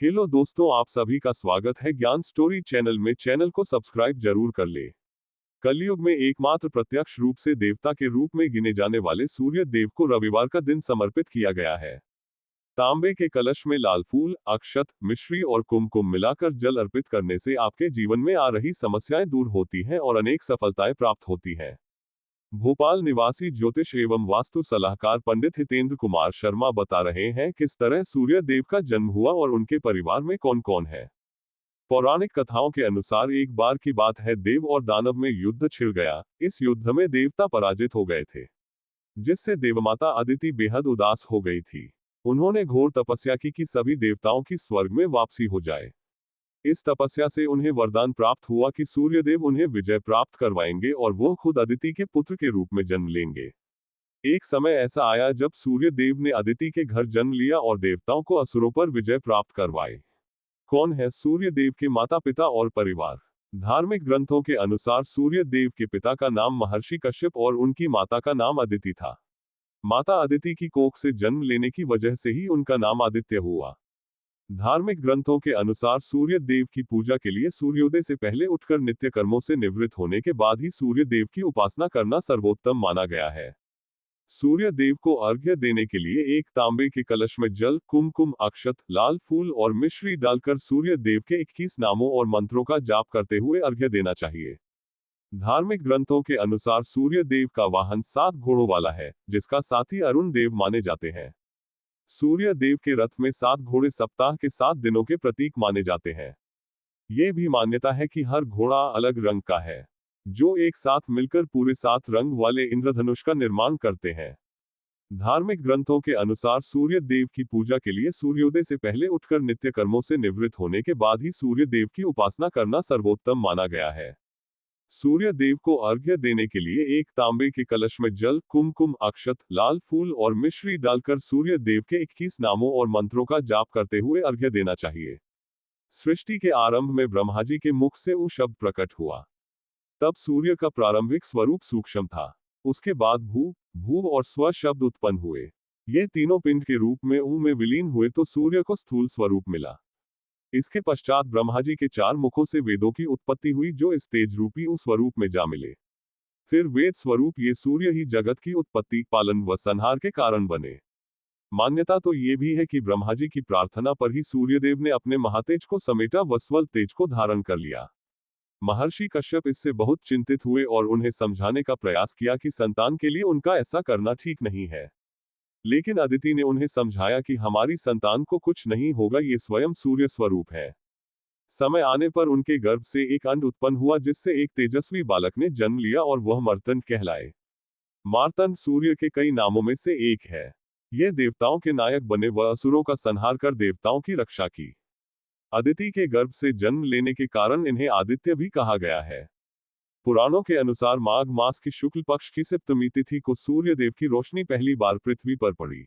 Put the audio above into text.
Hello दोस्तों, आप सभी का स्वागत है ज्ञान स्टोरी चैनल में। चैनल को सब्सक्राइब जरूर कर ले। कलयुग में एकमात्र प्रत्यक्ष रूप से देवता के रूप में गिने जाने वाले सूर्य देव को रविवार का दिन समर्पित किया गया है। तांबे के कलश में लाल फूल, अक्षत, मिश्री और कुमकुम मिलाकर जल अर्पित करने से आपके जीवन में आ रही समस्याएं दूर होती हैं और अनेक सफलताएं प्राप्त होती हैं। भोपाल निवासी ज्योतिष एवं वास्तु सलाहकार पंडित हितेंद्र कुमार शर्मा बता रहे हैं किस तरह सूर्य देव का जन्म हुआ और उनके परिवार में कौन कौन है। पौराणिक कथाओं के अनुसार एक बार की बात है, देव और दानव में युद्ध छिड़ गया। इस युद्ध में देवता पराजित हो गए थे, जिससे देवमाता अदिति बेहद उदास हो गई थी। उन्होंने घोर तपस्या की कि सभी देवताओं की स्वर्ग में वापसी हो जाए। इस तपस्या से उन्हें वरदान प्राप्त हुआ कि सूर्यदेव उन्हें विजय प्राप्त करवाएंगे और वो खुद अदिति के पुत्र के रूप में जन्म लेंगे। एक समय ऐसा आया जब सूर्यदेव ने अदिति के घर जन्म लिया और देवताओं को असुरों पर विजय प्राप्त करवाए। कौन है सूर्यदेव के माता पिता और परिवार? धार्मिक ग्रंथों के अनुसार सूर्यदेव के पिता का नाम महर्षि कश्यप और उनकी माता का नाम अदिति था। माता अदिति की कोख से जन्म लेने की वजह से ही उनका नाम आदित्य हुआ। धार्मिक ग्रंथों के अनुसार सूर्य देव की पूजा के लिए सूर्योदय से पहले उठकर नित्य कर्मों से निवृत्त होने के बाद ही सूर्य देव की उपासना करना सर्वोत्तम माना गया है। सूर्य देव को अर्घ्य देने के लिए एक तांबे के कलश में जल, कुमकुम, अक्षत, लाल फूल और मिश्री डालकर सूर्य देव के 21 नामों और मंत्रों का जाप करते हुए अर्घ्य देना चाहिए। धार्मिक ग्रंथों के अनुसार सूर्य देव का वाहन 7 घोड़ों वाला है, जिसका साथी अरुण देव माने जाते हैं। सूर्य देव के रथ में 7 घोड़े सप्ताह के 7 दिनों के प्रतीक माने जाते हैं। ये भी मान्यता है कि हर घोड़ा अलग रंग का है, जो एक साथ मिलकर पूरे 7 रंग वाले इंद्रधनुष का निर्माण करते हैं। धार्मिक ग्रंथों के अनुसार सूर्य देव की पूजा के लिए सूर्योदय से पहले उठकर नित्य कर्मों से निवृत्त होने के बाद ही सूर्य देव की उपासना करना सर्वोत्तम माना गया है। सूर्य देव को अर्घ्य देने के लिए एक तांबे के कलश में जल, कुमकुम, अक्षत, लाल फूल और मिश्री डालकर सूर्य देव के 21 नामों और मंत्रों का जाप करते हुए अर्घ्य देना चाहिए। सृष्टि के आरंभ में ब्रह्मा जी के मुख से उ शब्द प्रकट हुआ। तब सूर्य का प्रारंभिक स्वरूप सूक्ष्म था। उसके बाद भू, भूव और स्व शब्द उत्पन्न हुए। ये तीनों पिंड के रूप में उ में विलीन हुए तो सूर्य को स्थूल स्वरूप मिला। इसके पश्चात ब्रह्मा जी के 4 मुखों से वेदों की उत्पत्ति हुई, जो इस तेज रूपी उस स्वरूप में जा मिले। फिर वेद स्वरूप ये सूर्य ही जगत की उत्पत्ति, पालन व संहार के कारण बने। मान्यता तो ये भी है कि ब्रह्मा जी की प्रार्थना पर ही सूर्यदेव ने अपने महातेज को समेटा व स्वल तेज को धारण कर लिया। महर्षि कश्यप इससे बहुत चिंतित हुए और उन्हें समझाने का प्रयास किया कि संतान के लिए उनका ऐसा करना ठीक नहीं है। लेकिन अदिति ने उन्हें समझाया कि हमारी संतान को कुछ नहीं होगा, ये स्वयं सूर्य स्वरूप है। समय आने पर उनके गर्भ से एक अंड उत्पन्न हुआ, जिससे एक तेजस्वी बालक ने जन्म लिया और वह मार्तंड कहलाए। मार्तंड सूर्य के कई नामों में से एक है। ये देवताओं के नायक बने व असुरों का संहार कर देवताओं की रक्षा की। अदिति के गर्भ से जन्म लेने के कारण इन्हें आदित्य भी कहा गया है। पुराणों के अनुसार माघ मास की शुक्ल पक्ष की सप्तमी तिथि को सूर्य देव की रोशनी पहली बार पृथ्वी पर पड़ी।